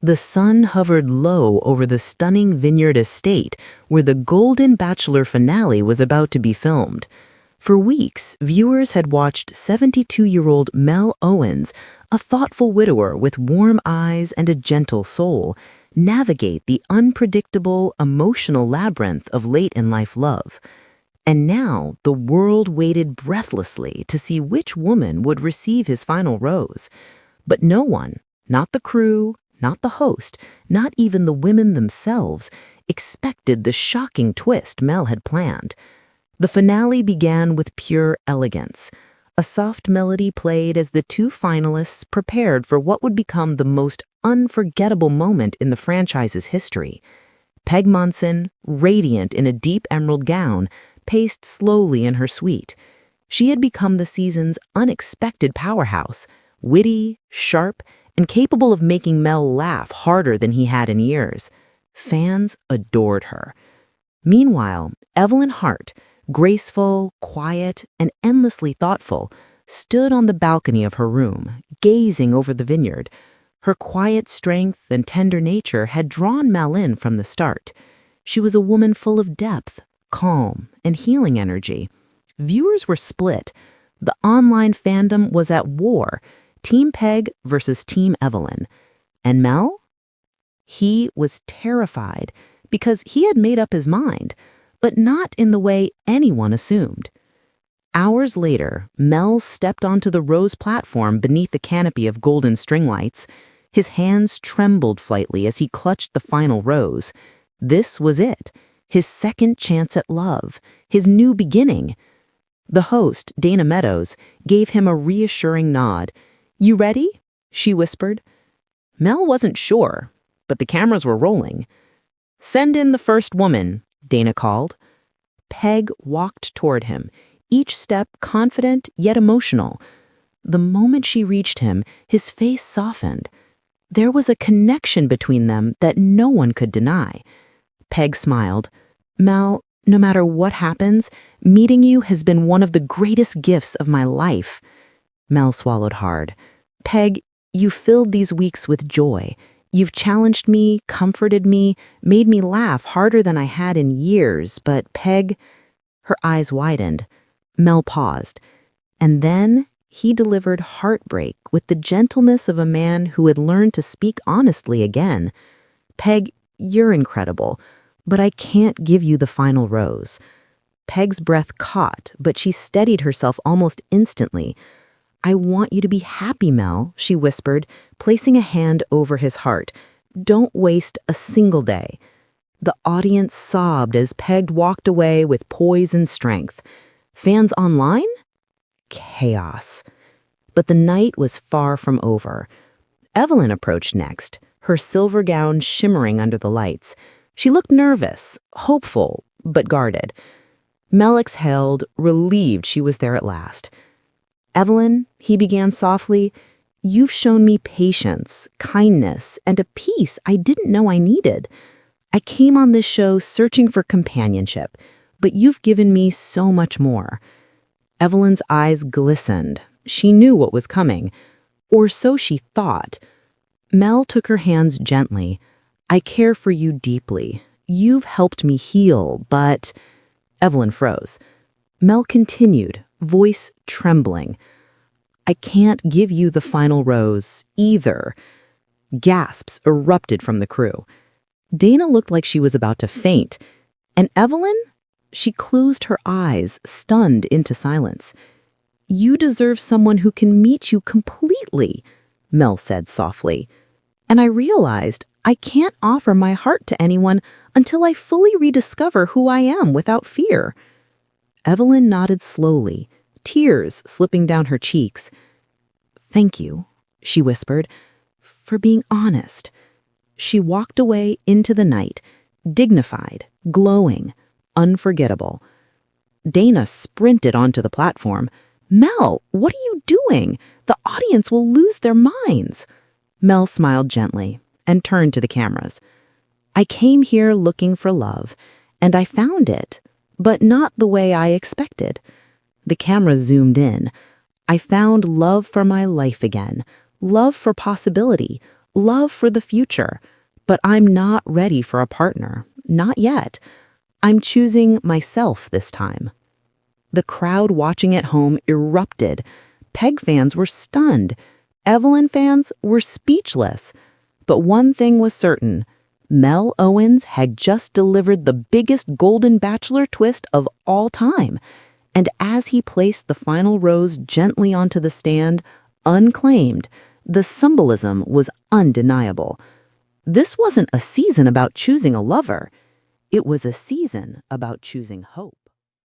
The sun hovered low over the stunning vineyard estate where the Golden Bachelor finale was about to be filmed. For weeks, viewers had watched 72-year-old Mel Owens, a thoughtful widower with warm eyes and a gentle soul, navigate the unpredictable, emotional labyrinth of late-in-life love. And now the world waited breathlessly to see which woman would receive his final rose. But no one, not the crew, not the host, not even the women themselves, expected the shocking twist Mel had planned. The finale began with pure elegance. A soft melody played as the two finalists prepared for what would become the most unforgettable moment in the franchise's history. Peg Monson, radiant in a deep emerald gown, paced slowly in her suite. She had become the season's unexpected powerhouse, witty, sharp, and capable of making Mel laugh harder than he had in years. Fans adored her. Meanwhile, Evelyn Hart, graceful, quiet, and endlessly thoughtful, stood on the balcony of her room, gazing over the vineyard. Her quiet strength and tender nature had drawn Mel in from the start. She was a woman full of depth, calm, and healing energy. Viewers were split. The online fandom was at war, Team Peg versus Team Evelyn. And Mel? He was terrified because he had made up his mind, but not in the way anyone assumed. Hours later, Mel stepped onto the rose platform beneath the canopy of golden string lights. His hands trembled slightly as he clutched the final rose. This was it, his second chance at love, his new beginning. The host, Dana Meadows, gave him a reassuring nod. "You ready?" she whispered. Mel wasn't sure, but the cameras were rolling. "Send in the first woman," Dana called. Peg walked toward him, each step confident yet emotional. The moment she reached him, his face softened. There was a connection between them that no one could deny. Peg smiled. "Mel, no matter what happens, meeting you has been one of the greatest gifts of my life." Mel swallowed hard. "Peg, you filled these weeks with joy. You've challenged me, comforted me, made me laugh harder than I had in years, but Peg..." Her eyes widened. Mel paused. And then he delivered heartbreak with the gentleness of a man who had learned to speak honestly again. "Peg, you're incredible, but I can't give you the final rose." Peg's breath caught, but she steadied herself almost instantly. "I want you to be happy, Mel," she whispered, placing a hand over his heart. "Don't waste a single day." The audience sobbed as Peg walked away with poise and strength. Fans online? Chaos. But the night was far from over. Evelyn approached next, her silver gown shimmering under the lights. She looked nervous, hopeful, but guarded. Mel exhaled, relieved she was there at last. "Evelyn," he began softly, "you've shown me patience, kindness, and a peace I didn't know I needed. I came on this show searching for companionship, but you've given me so much more." Evelyn's eyes glistened. She knew what was coming, or so she thought. Mel took her hands gently. "I care for you deeply. You've helped me heal, but..." Evelyn froze. Mel continued, voice trembling. "I can't give you the final rose, either." Gasps erupted from the crew. Dana looked like she was about to faint. And Evelyn? She closed her eyes, stunned into silence. "You deserve someone who can meet you completely," Mel said softly. "And I realized I can't offer my heart to anyone until I fully rediscover who I am without fear." Evelyn nodded slowly, tears slipping down her cheeks. "Thank you," she whispered, "for being honest." She walked away into the night, dignified, glowing, unforgettable. Dana sprinted onto the platform. "Mel, what are you doing? The audience will lose their minds." Mel smiled gently and turned to the cameras. "I came here looking for love, and I found it, but not the way I expected." The camera zoomed in. "I found love for my life again, love for possibility, Love for the future, but I'm not ready for a partner. Not yet. I'm choosing myself this time. The crowd watching at home erupted. Peg fans were stunned. Evelyn fans were speechless. But one thing was certain. Mel Owens had just delivered the biggest Golden Bachelor twist of all time. And as he placed the final rose gently onto the stand, unclaimed, the symbolism was undeniable. This wasn't a season about choosing a lover. It was a season about choosing hope.